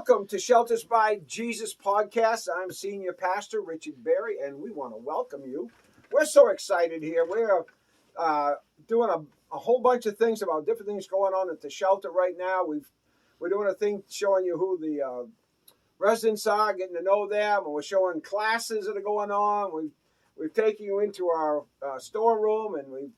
Welcome to Shelters by Jesus podcast. I'm Senior Pastor Richard Berry, and we want to welcome you. We're so excited here. We're doing a whole bunch of things about different things going on at the shelter right now. We're doing a thing showing you who the residents are, getting to know them, and we're showing classes that are going on. We've taken you into our storeroom, and we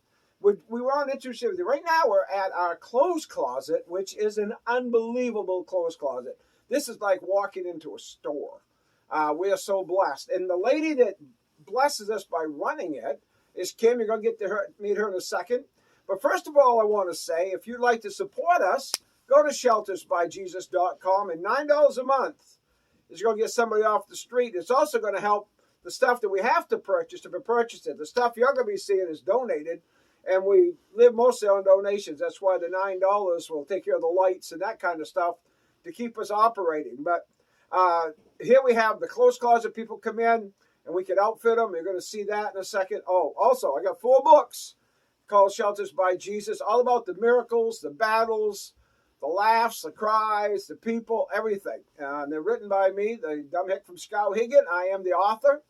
weren't interested with you. Right now, we're at our clothes closet, which is an unbelievable clothes closet. This is like walking into a store. We are so blessed. And the lady that blesses us by running it is Kim. You're going to get to meet her in a second. But first of all, I want to say, if you'd like to support us, go to sheltersbyjesus.com, and $9 a month is going to get somebody off the street. It's also going to help the stuff that we have to purchase to be purchased it. The stuff you're going to be seeing is donated. And we live mostly on donations. That's why the $9 will take care of the lights and that kind of stuff to keep us operating. But here we have the clothes closet. People come in and we can outfit them. You're going to see that in a second. Oh, also, I got 4 books called Shelters by Jesus, all about the miracles, the battles, the laughs, the cries, the people, everything. And they're written by me, the dumb hick from Skowhegan. I am the author.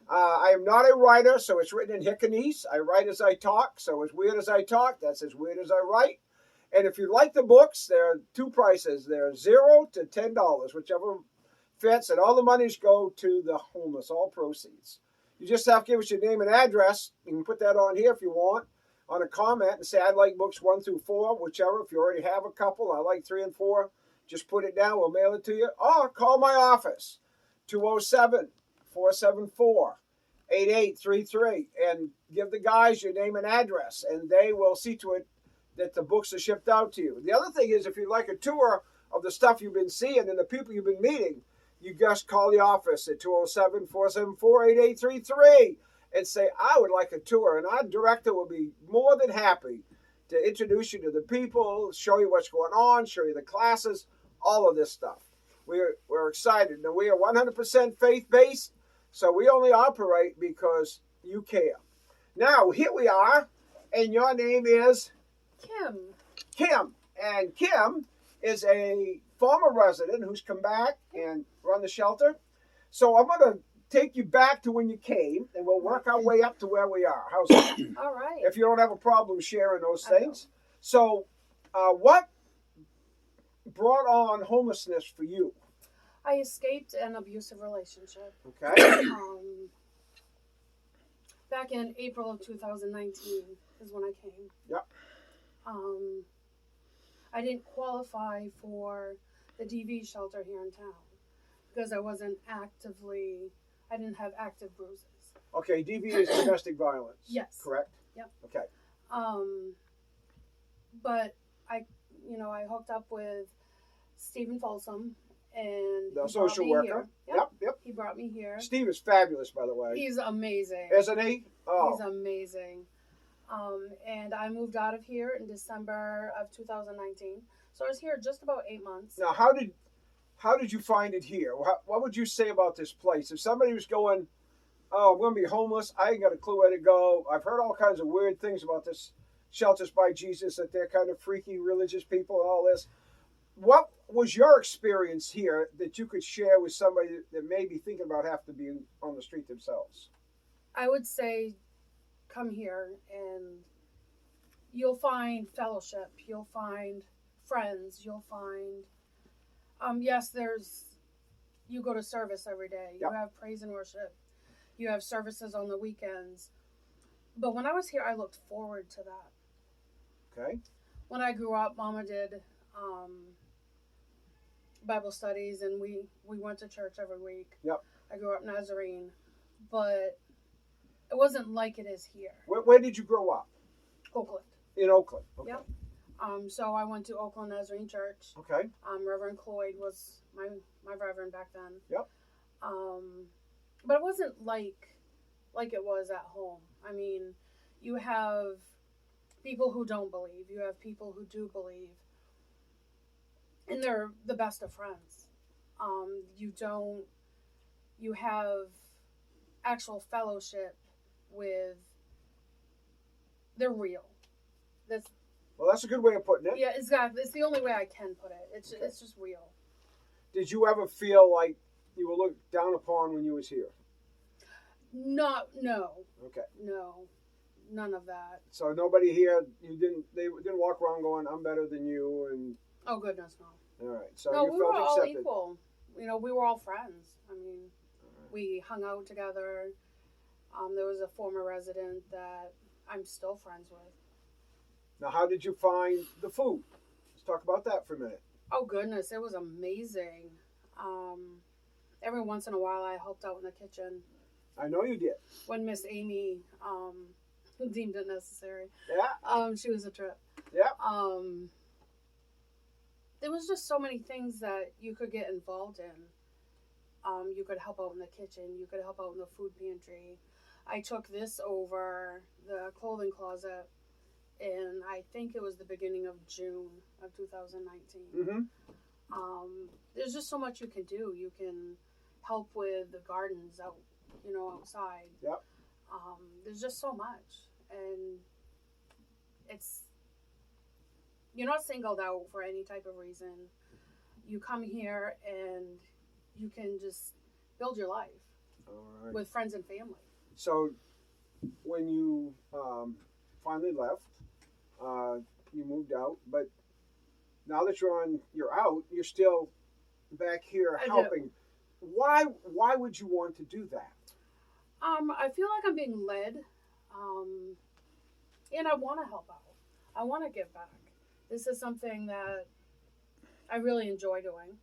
I am not a writer, so it's written in Hickanese. I write as I talk, so as weird as I talk, that's as weird as I write. And if you like the books, there are 2 prices. They're $0 to $10, whichever fits, and all the monies go to the homeless, all proceeds. You just have to give us your name and address. You can put that on here if you want, on a comment, and say, I'd like books 1 through 4, whichever. If you already have a couple, I like 3 and 4, just put it down. We'll mail it to you. Or call my office, 207-474-8833, and give the guys your name and address, and they will see to it that the books are shipped out to you. The other thing is, if you'd like a tour of the stuff you've been seeing and the people you've been meeting, you just call the office at 207-474-8833 and say, I would like a tour, and our director will be more than happy to introduce you to the people, show you what's going on, show you the classes, all of this stuff. We're excited. Now, we are 100% faith-based, so we only operate because you care. Now, here we are, and your name is? Kim. Kim. And Kim is a former resident who's come back and run the shelter. So I'm going to take you back to when you came, and we'll work our way up to where we are. How's that? All right. If you don't have a problem sharing those things. So what brought on homelessness for you? I escaped an abusive relationship. Okay. Back in April of 2019 is when I came. Yep. I didn't qualify for the DV shelter here in town because I didn't have active bruises. Okay, DV is domestic violence. Yes. Correct? Yep. Okay. But I hooked up with Stephen Folsom, and the social worker. Yep. He brought me here. Steve is fabulous, by the way. He's amazing. Isn't he? Oh. He's amazing. And I moved out of here in December of 2019. So I was here just about 8 months. Now, how did you find it here? What would you say about this place? If somebody was going, oh, I'm going to be homeless, I ain't got a clue where to go. I've heard all kinds of weird things about this Shelters by Jesus, that they're kind of freaky religious people and all this. What was your experience here that you could share with somebody that may be thinking about having to be on the street themselves? I would say come here and you'll find fellowship. You'll find friends. You'll find, you go to service every day. You have praise and worship. You have services on the weekends. But when I was here, I looked forward to that. Okay. When I grew up, Mama did Bible studies, and we went to church every week. Yep. I grew up Nazarene, but it wasn't like it is here. Where did you grow up? Oakland. In Oakland. Okay. Yep. So I went to Oakland Nazarene Church. Okay. Reverend Cloyd was my reverend back then. Yep. But it wasn't like it was at home. I mean, you have people who don't believe. You have people who do believe. And they're the best of friends. You have actual fellowship with, they're real. Well, that's a good way of putting it. Yeah, exactly. It's the only way I can put it. It's just real. Did you ever feel like you were looked down upon when you was here? No, Okay. no, none of that. So nobody here, they didn't walk around going, I'm better than you, and Oh goodness, no. all right. So No, you we felt were all accepted. equal. You know, we were all friends. I mean, we hung out together. There was a former resident that I'm still friends with. Now, how did you find the food? Let's talk about that for a minute. Oh goodness, it was amazing. Every once in a while, I helped out in the kitchen I know you did. when Miss Amy deemed it necessary. Yeah. She was a trip. Yeah. There was just so many things that you could get involved in. You could help out in the kitchen. You could help out in the food pantry. I took this over the clothing closet, and I think it was the beginning of June of 2019. Mm-hmm. There's just so much you can do. You can help with the gardens out, outside. Yep. There's just so much, and you're not singled out for any type of reason. You come here and you can just build your life All right. with friends and family. So when you finally left, you moved out, but now that you're out, you're still back here I do. helping. Why would you want to do that? I feel like I'm being led, and I want to help out. I want to give back. This is something that I really enjoy doing.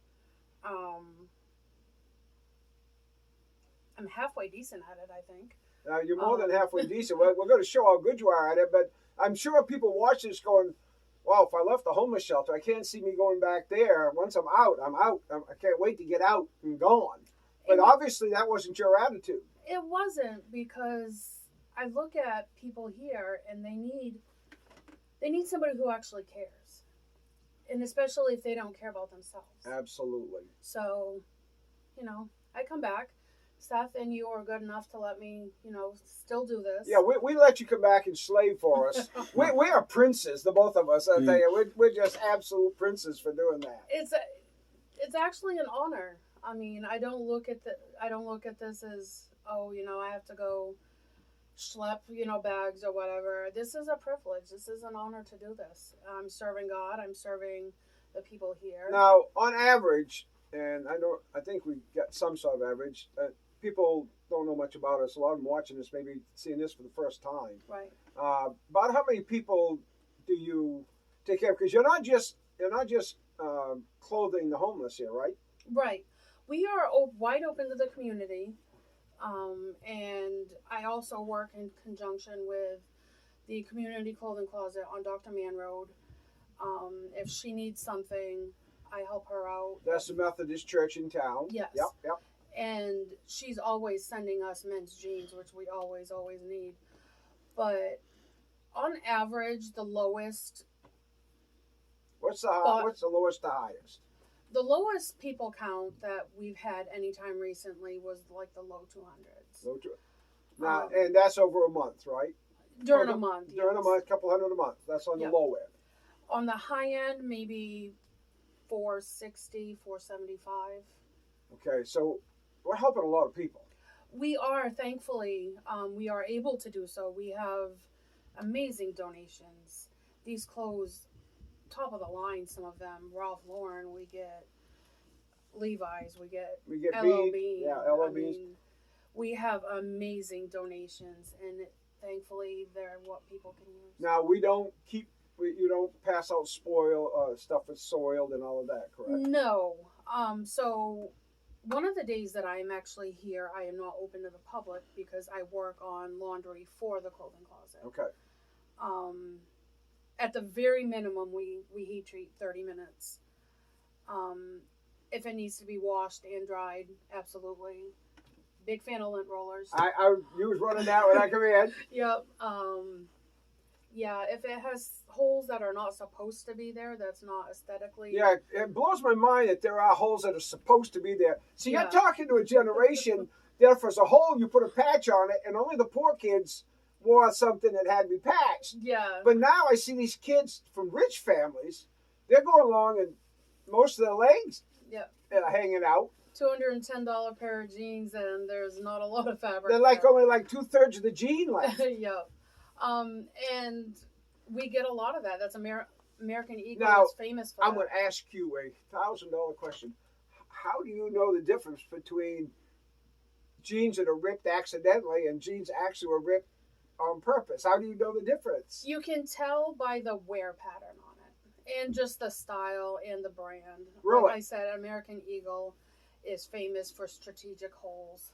I'm halfway decent at it, I think. You're more than halfway decent. We're going to show how good you are at it, but I'm sure people watch this going, wow, if I left the homeless shelter, I can't see me going back there. Once I'm out, I'm out. I can't wait to get out and gone. But obviously that wasn't your attitude. It wasn't, because I look at people here and they need somebody who actually cares. And especially if they don't care about themselves. Absolutely. So, I come back. Seth and you are good enough to let me, still do this. Yeah, we let you come back and slave for us. we are princes, the both of us. I'll tell you, we're just absolute princes for doing that. It's actually an honor. I mean, I don't look at this as, I have to go schlep, bags or whatever. This is a privilege. This is an honor to do this. I'm serving God. I'm serving the people here. Now, on average, and I think we got some sort of average. People don't know much about us. A lot of them watching this, maybe seeing this for the first time. Right. About how many people do you take care of? Because you're not just clothing the homeless here, right? Right. We are wide open to the community, and I also work in conjunction with the community clothing closet on Dr. Mann Road. If she needs something, I help her out. That's the Methodist church in town. Yes. Yep. And she's always sending us men's jeans, which we always need. But on average, the lowest. What's the lowest to highest? The lowest people count that we've had anytime recently was like the low 200s. Now, and that's over a month, right? During a month. During yes. a month, a couple hundred a month. That's on the low end. On the high end, maybe 460, 475. Okay, so we're helping a lot of people. We are, thankfully, we are able to do so. We have amazing donations. These clothes, top of the line, some of them. Ralph Lauren, we get Levi's, we get LL Bean. Yeah, LL Beans. I mean, we have amazing donations, and thankfully, they're what people can use. Now, you don't pass out stuff that's soiled and all of that, correct? No. So one of the days that I am actually here, I am not open to the public because I work on laundry for the clothing closet. Okay. At the very minimum, we heat treat 30 minutes. If it needs to be washed and dried, absolutely. Big fan of lint rollers. You was running that when I come in. Yep. Yeah, if it has holes that are not supposed to be there, that's not aesthetically. Yeah, it blows my mind that there are holes that are supposed to be there. See, Yeah. you're talking to a generation that if there's a hole, you put a patch on it, and only the poor kids wore something that had to be patched. Yeah. But now I see these kids from rich families, they're going along and most of their legs, Yeah. hanging out. $210 pair of jeans, and there's not a lot of fabric. They're like only like 2/3 of the jean left. Yeah. And we get a lot of that. That's American Eagle Now, is famous for I'm that. going to ask you a $1,000 question. How do you know the difference between jeans that are ripped accidentally and jeans actually were ripped on purpose? How do you know the difference? You can tell by the wear pattern on it and just the style and the brand. Really? Like I said, American Eagle is famous for strategic holes,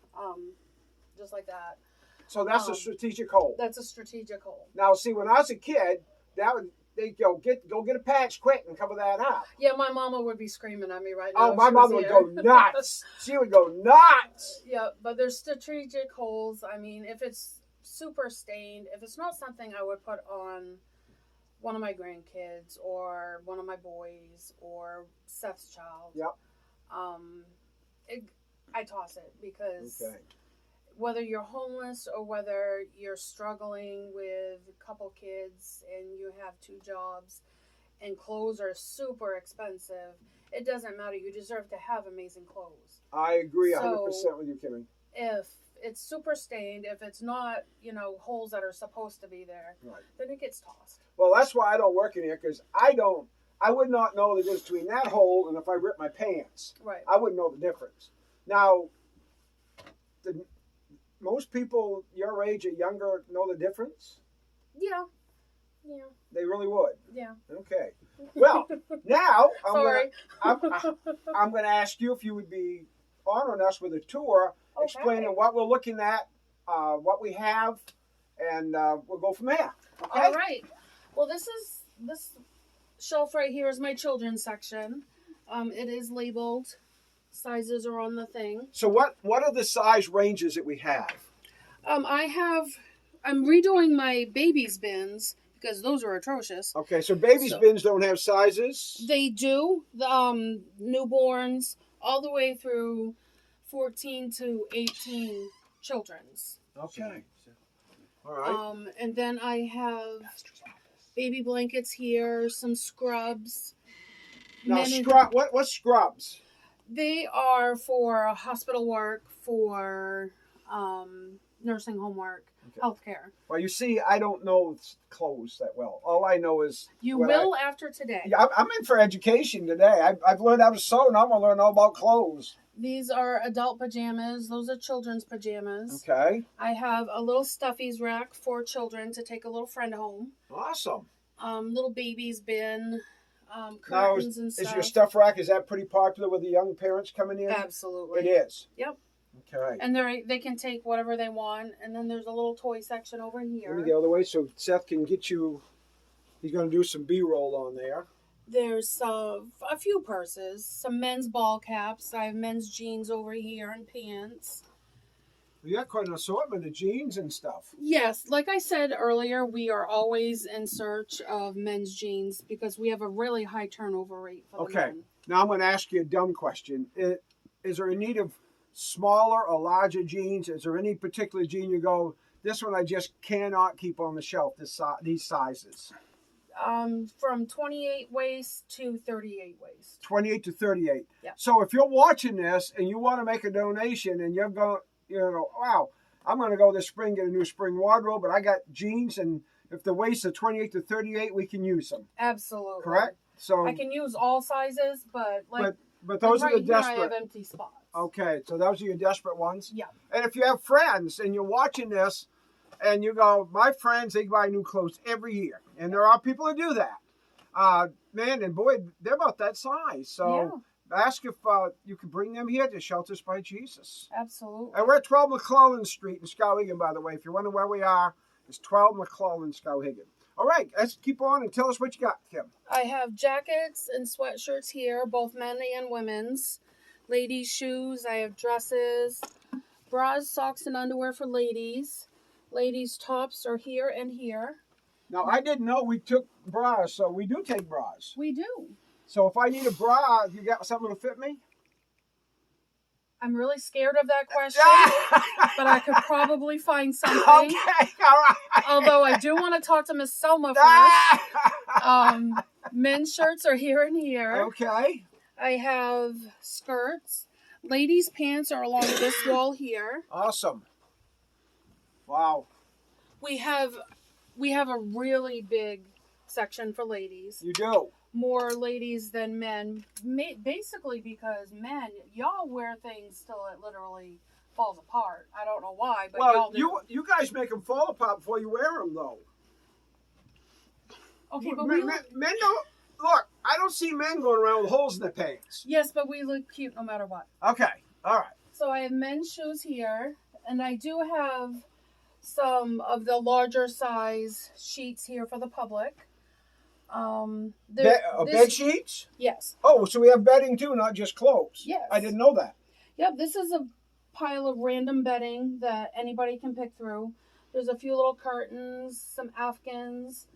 just like that. So that's a strategic hole. That's a strategic hole. Now, see, when I was a kid, they'd go get a patch quick and cover that up. Yeah, my mama would be screaming at me right now. Oh, my mother would go nuts. She would go nuts. Yeah, but there's strategic holes. I mean, if it's super stained, if it's not something I would put on one of my grandkids or one of my boys or Seth's child, Yep. I toss it because Okay. whether you're homeless or whether you're struggling with a couple kids and you have 2 jobs and clothes are super expensive, it doesn't matter. You deserve to have amazing clothes. I agree So- 100% with you, Kimmy. If it's super stained, if it's not, holes that are supposed to be there, Right. then it gets tossed. Well, that's why I don't work in here, because I would not know the difference between that hole and if I rip my pants. Right. I wouldn't know the difference. Now, most people your age or younger know the difference? Yeah. Yeah. They really would. Yeah. Okay. Well, now Sorry. I'm going to ask you if you would be honoring us with a tour, Okay. explaining what we're looking at, what we have, and we'll go from there. Okay. All right. Well, this shelf right here is my children's section. It is labeled. Sizes are on the thing. So what are the size ranges that we have? I'm redoing my babies bins because those are atrocious. Okay, so babies' bins don't have sizes? They do. The newborns all the way through 14 to 18 children's. Okay. All right. And then I have baby blankets here, some scrubs. Now, what's scrubs? They are for hospital work, for nursing home work, healthcare. Well, you see, I don't know clothes that well. All I know is... You will after today. Yeah, I'm in for education today. I've learned how to sew, now I'm going to learn all about clothes. These are adult pajamas. Those are children's pajamas. Okay. I have a little stuffies rack for children to take a little friend home. Awesome. Little babies bin, Now, curtains and stuff. is your stuff rack, is that pretty popular with the young parents coming in? Absolutely. It is? Yep. Okay. And they can take whatever they want. And then there's a little toy section over here. Let me get the other way so Seth can get you. He's going to do some B-roll on there. There's a few purses, some men's ball caps. I have men's jeans over here and pants. You got quite an assortment of jeans and stuff. Yes, like I said earlier, we are always in search of men's jeans because we have a really high turnover rate for the men. Now I'm going to ask you a dumb question. Is there a need of smaller or larger jeans? Is there any particular jean you go, this one I just cannot keep on the shelf, these sizes? From 28 waist to 38 waist. 28 to 38. Yeah. So if you're watching this and you want to make a donation and you're going, wow, I'm going to go this spring, get a new spring wardrobe, but I got jeans, and if the waist is 28 to 38, we can use them. Absolutely. Correct? So I can use all sizes, but but those right are the here I desperate. have empty spots. Okay, so those are your desperate ones? Yeah. And if you have friends and you're watching this and you go, my friends, they buy new clothes every year. And there are people who do that. Man, and boy, they're about that size. So ask if you can bring them here to Shelters by Jesus. Absolutely. And we're at 12 McClellan Street in Skowhegan, by the way. If you're wondering where we are, it's 12 McClellan, Skowhegan. All right, let's keep on and tell us what you got, Kim. I have jackets and sweatshirts here, both men and women's. Ladies' shoes. I have dresses, bras, socks, and underwear for ladies. Ladies' tops are here and here. Now, I didn't know we took bras, so we do take bras. We do. So if I need a bra, you got something to fit me? I'm really scared of that question, but I could probably find something. Okay, all right. Although I do want to talk to Miss Selma first. Men's shirts are here and here. Okay. I have skirts. Ladies' pants are along this wall here. Awesome. Wow. We have a really big section for ladies. You do. More ladies than men. Basically because men, y'all wear things till it literally falls apart. I don't know why, but y'all do. you guys make them fall apart before you wear them, though. Okay, but men don't. Look, I don't see men going around with holes in their pants. Yes, but we look cute no matter what. Okay, all right. So I have men's shoes here, and I do have some of the larger size sheets here for the public. Bed sheets? Yes. Oh, so we have bedding too, not just clothes. Yes. I didn't know that. Yep, this is a pile of random bedding that anybody can pick through. There's a few little curtains, some Afghans.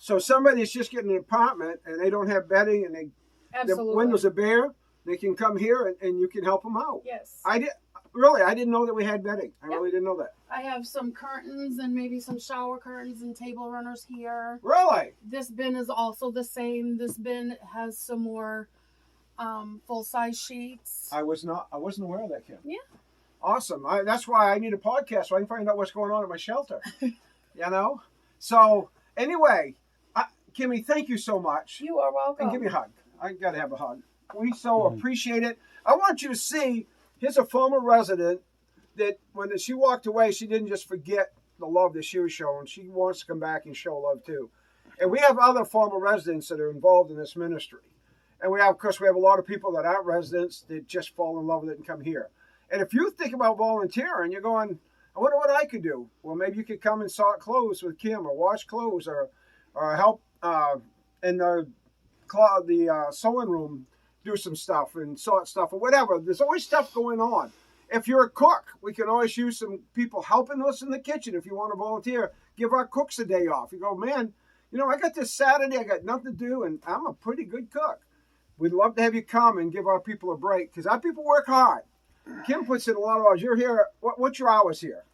So somebody's just getting an apartment and they don't have bedding and the windows are bare, they can come here and you can help them out. Yes. I didn't know that we had bedding. I really didn't know that. I have some curtains and maybe some shower curtains and table runners here. Really? This bin is also the same. This bin has some more full-size sheets. I wasn't aware of that, Kim. Yeah. Awesome. That's why I need a podcast so I can find out what's going on at my shelter. So anyway, Kimmy, thank you so much. You are welcome. And give me a hug. I got to have a hug. We so appreciate it. I want you to see, here's a former resident that when she walked away, she didn't just forget the love that she was showing. She wants to come back and show love too. And we have other former residents that are involved in this ministry. And of course, we have a lot of people that aren't residents that just fall in love with it and come here. And if you think about volunteering, you're going, I wonder what I could do. Well, maybe you could come and sort clothes with Kim or wash clothes or help in the sewing room do some stuff and sort stuff or whatever. There's always stuff going on. If you're a cook, we can always use some people helping us in the kitchen. If you want to volunteer, give our cooks a day off. You go, man, I got this Saturday, I got nothing to do, and I'm a pretty good cook. We'd love to have you come and give our people a break because our people work hard. Kim puts in a lot of hours. You're here. What's your hours here?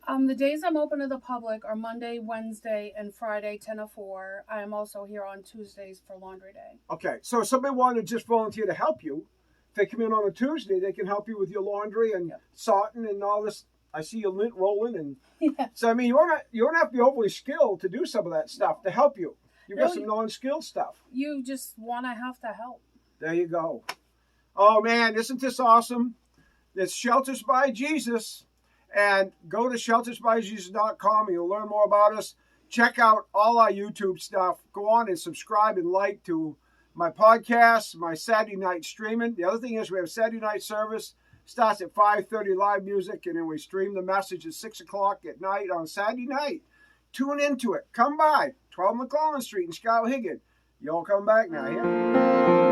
The days I'm open to the public are Monday, Wednesday, and Friday, 10 to 4. I am also here on Tuesdays for laundry day. Okay, so if somebody wanted to just volunteer to help you, if they come in on a Tuesday, they can help you with your laundry and sorting and all this. I see your lint rolling. And so, I mean, you don't have to be overly skilled to do some of that stuff to help you. You've got some non-skilled stuff. You just want to have to help. There you go. Oh, man, isn't this awesome? It's Shelters by Jesus. And go to sheltersbyjesus.com and you'll learn more about us. Check out all our YouTube stuff. Go on and subscribe and like to my podcast, my Saturday night streaming. The other thing is we have Saturday night service. Starts at 5:30 live music, and then we stream the message at 6 o'clock at night on Saturday night. Tune into it. Come by, 12 McClellan Street in Skowhegan. Y'all come back now, yeah?